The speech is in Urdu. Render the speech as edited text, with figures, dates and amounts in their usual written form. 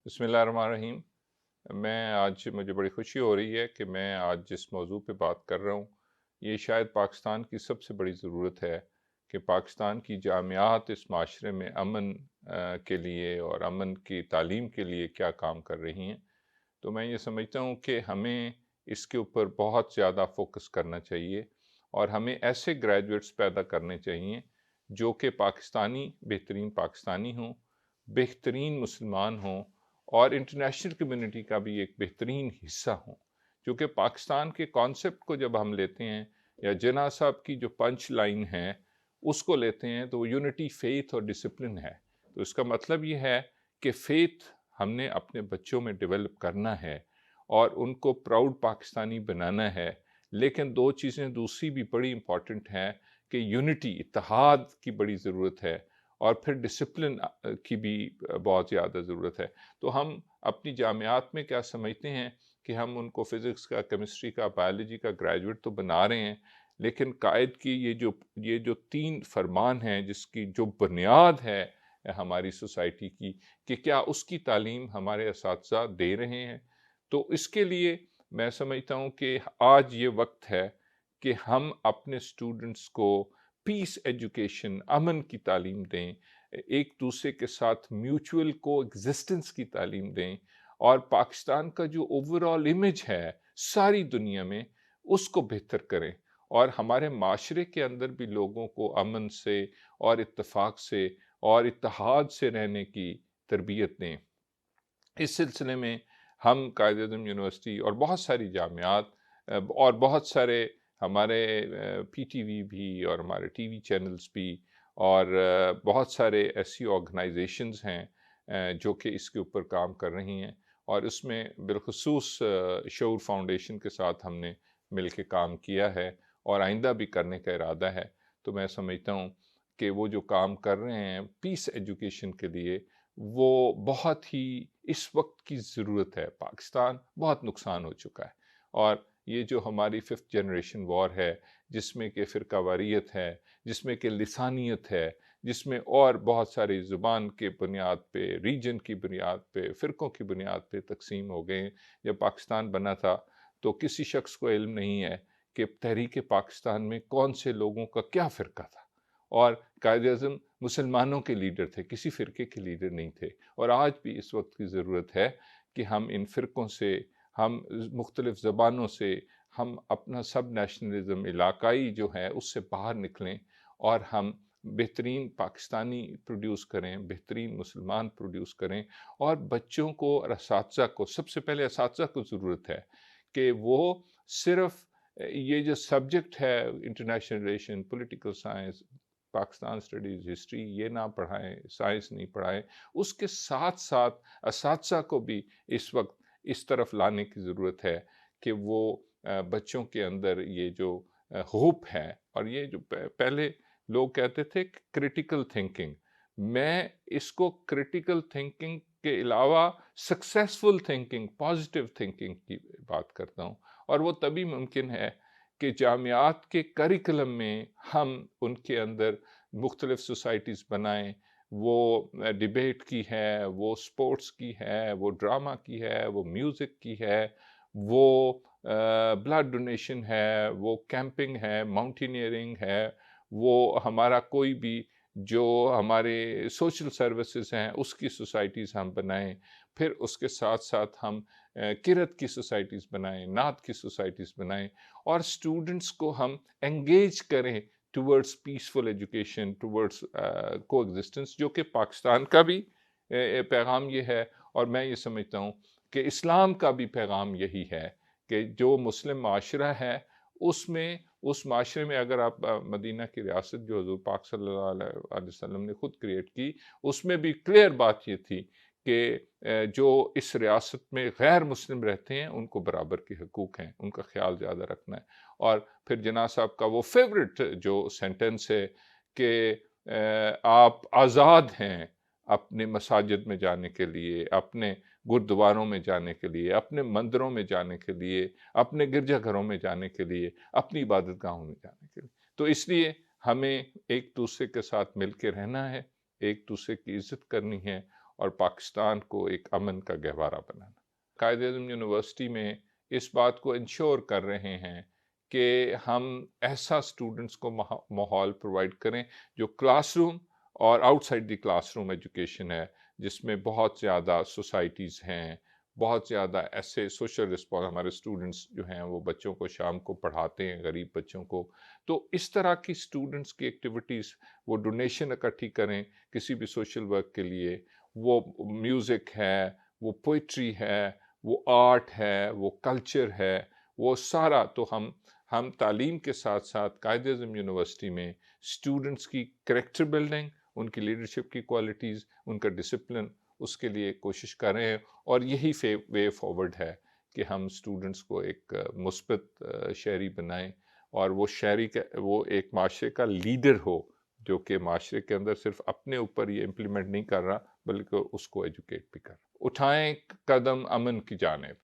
بسم اللہ الرحمن الرحیم۔ مجھے بڑی خوشی ہو رہی ہے کہ میں آج جس موضوع پہ بات کر رہا ہوں یہ شاید پاکستان کی سب سے بڑی ضرورت ہے کہ پاکستان کی جامعات اس معاشرے میں امن کے لیے اور امن کی تعلیم کے لیے کیا کام کر رہی ہیں۔ تو میں یہ سمجھتا ہوں کہ ہمیں اس کے اوپر بہت زیادہ فوکس کرنا چاہیے اور ہمیں ایسے گریجویٹس پیدا کرنے چاہیے جو کہ بہترین پاکستانی ہوں، بہترین مسلمان ہوں اور انٹرنیشنل کمیونٹی کا بھی ایک بہترین حصہ ہوں۔ کیونکہ پاکستان کے کانسیپٹ کو جب ہم لیتے ہیں یا جناح صاحب کی جو پنچ لائن ہے اس کو لیتے ہیں تو وہ یونٹی، فیتھ اور ڈسپلن ہے۔ تو اس کا مطلب یہ ہے کہ فیتھ ہم نے اپنے بچوں میں ڈیولپ کرنا ہے اور ان کو پراؤڈ پاکستانی بنانا ہے، لیکن دو چیزیں دوسری بھی بڑی امپورٹنٹ ہیں کہ یونٹی، اتحاد کی بڑی ضرورت ہے اور پھر ڈسپلن کی بھی بہت زیادہ ضرورت ہے۔ تو ہم اپنی جامعات میں کیا سمجھتے ہیں کہ ہم ان کو فزکس کا، کیمسٹری کا، بایولوجی کا گریجویٹ تو بنا رہے ہیں، لیکن قائد کی یہ جو 3 فرمان ہیں جس کی جو بنیاد ہے ہماری سوسائٹی کی، کہ کیا اس کی تعلیم ہمارے اساتذہ دے رہے ہیں۔ تو اس کے لیے میں سمجھتا ہوں کہ آج یہ وقت ہے کہ ہم اپنے اسٹوڈنٹس کو پیس ایجوکیشن، امن کی تعلیم دیں، ایک دوسرے کے ساتھ میوچول کو ایگزسٹنس کی تعلیم دیں اور پاکستان کا جو اوور آل امیج ہے ساری دنیا میں اس کو بہتر کریں اور ہمارے معاشرے کے اندر بھی لوگوں کو امن سے اور اتفاق سے اور اتحاد سے رہنے کی تربیت دیں۔ اس سلسلے میں ہم قائد اعظم یونیورسٹی اور بہت ساری جامعات اور بہت سارے ہمارے پی ٹی وی بھی اور ہمارے ٹی وی چینلز بھی اور بہت سارے ایسی آرگنائزیشنز ہیں جو کہ اس کے اوپر کام کر رہی ہیں، اور اس میں بالخصوص شعور فاؤنڈیشن کے ساتھ ہم نے مل کے کام کیا ہے اور آئندہ بھی کرنے کا ارادہ ہے۔ تو میں سمجھتا ہوں کہ وہ جو کام کر رہے ہیں پیس ایجوکیشن کے لیے، وہ بہت ہی اس وقت کی ضرورت ہے۔ پاکستان بہت نقصان ہو چکا ہے اور یہ جو ہماری 5th جنریشن وار ہے جس میں کہ فرقہ واریت ہے، جس میں کہ لسانیت ہے، جس میں اور بہت ساری زبان کے بنیاد پہ، ریجن کی بنیاد پہ، فرقوں کی بنیاد پہ تقسیم ہو گئے ہیں۔ جب پاکستان بنا تھا تو کسی شخص کو علم نہیں ہے کہ تحریک پاکستان میں کون سے لوگوں کا کیا فرقہ تھا، اور قائد اعظم مسلمانوں کے لیڈر تھے، کسی فرقے کے لیڈر نہیں تھے۔ اور آج بھی اس وقت کی ضرورت ہے کہ ہم ان فرقوں سے، ہم مختلف زبانوں سے، ہم اپنا سب نیشنلزم علاقائی جو ہے اس سے باہر نکلیں اور ہم بہترین پاکستانی پروڈیوس کریں، بہترین مسلمان پروڈیوس کریں، اور بچوں کو اور اساتذہ کو، سب سے پہلے اساتذہ کو ضرورت ہے کہ وہ صرف یہ جو سبجیکٹ ہے international relation, political science, Pakistan studies, history, یہ نہ پڑھائیں، سائنس نہیں پڑھائیں، اس کے ساتھ ساتھ اساتذہ کو بھی اس وقت اس طرف لانے کی ضرورت ہے کہ وہ بچوں کے اندر یہ جو ہوپ ہے، اور یہ جو پہلے لوگ کہتے تھے کریٹیکل تھنکنگ، میں اس کو کریٹیکل تھنکنگ کے علاوہ سکسیسفل تھنکنگ، پازیٹیو تھنکنگ کی بات کرتا ہوں، اور وہ تبھی ممکن ہے کہ جامعات کے کریکلم میں ہم ان کے اندر مختلف سوسائٹیز بنائیں، وہ ڈیبیٹ کی ہے، وہ سپورٹس کی ہے، وہ ڈرامہ کی ہے، وہ میوزک کی ہے، وہ بلڈ ڈونیشن ہے، وہ کیمپنگ ہے، ماؤنٹینئرنگ ہے، وہ ہمارا کوئی بھی جو ہمارے سوشل سروسز ہیں اس کی سوسائٹیز ہم بنائیں، پھر اس کے ساتھ ساتھ ہم کرت کی سوسائٹیز بنائیں، نعت کی سوسائٹیز بنائیں، اور اسٹوڈنٹس کو ہم انگیج کریں ٹورڈز پیسفل ایجوکیشن، ٹورڈز کو ایگزسٹنس، جو کہ پاکستان کا بھی پیغام یہ ہے، اور میں یہ سمجھتا ہوں کہ اسلام کا بھی پیغام یہی ہے کہ جو مسلم معاشرہ ہے اس معاشرے میں اگر آپ مدینہ کی ریاست جو حضور پاک صلی اللہ علیہ وسلم نے خود کریٹ کی، اس میں بھی کلیئر بات یہ تھی کہ جو اس ریاست میں غیر مسلم رہتے ہیں ان کو برابر کے حقوق ہیں، ان کا خیال زیادہ رکھنا ہے۔ اور پھر جناح صاحب کا وہ فیوریٹ جو سینٹنس ہے کہ آپ آزاد ہیں اپنے مساجد میں جانے کے لیے، اپنے گردواروں میں جانے کے لیے، اپنے مندروں میں جانے کے لیے، اپنے گرجا گھروں میں جانے کے لیے، اپنی عبادت گاہوں میں جانے کے لیے۔ تو اس لیے ہمیں ایک دوسرے کے ساتھ مل کے رہنا ہے، ایک دوسرے کی عزت کرنی ہے، اور پاکستان کو ایک امن کا گہوارہ بنانا۔ قائد اعظم یونیورسٹی میں اس بات کو انشور کر رہے ہیں کہ ہم ایسا اسٹوڈنٹس کو ماحول پرووائڈ کریں جو کلاس روم اور out side the class room education ہے، جس میں بہت زیادہ سوسائٹیز ہیں، بہت زیادہ ایسے سوشل رسپانس، ہمارے اسٹوڈنٹس جو ہیں وہ بچوں کو شام کو پڑھاتے ہیں، غریب بچوں کو، تو اس طرح کی اسٹوڈنٹس کی ایکٹیویٹیز، وہ ڈونیشن اکٹھی کریں کسی بھی سوشل ورک کے لیے، وہ میوزک ہے، وہ پوئٹری ہے، وہ آرٹ ہے، وہ کلچر ہے، وہ سارا تو ہم تعلیم کے ساتھ ساتھ قائد اعظم یونیورسٹی میں اسٹوڈنٹس کی کریکٹر بلڈنگ، ان کی لیڈرشپ کی کوالٹیز، ان کا ڈسپلن، اس کے لیے کوشش کر رہے ہیں، اور یہی وے فارورڈ ہے کہ ہم اسٹوڈنٹس کو ایک مثبت شہری بنائیں، اور وہ شہری وہ ایک معاشرے کا لیڈر ہو جو کہ معاشرے کے اندر صرف اپنے اوپر یہ امپلیمنٹ نہیں کر رہا بلکہ اس کو ایجوکیٹ بھی کر رہا۔ اٹھائیں قدم امن کی جانب۔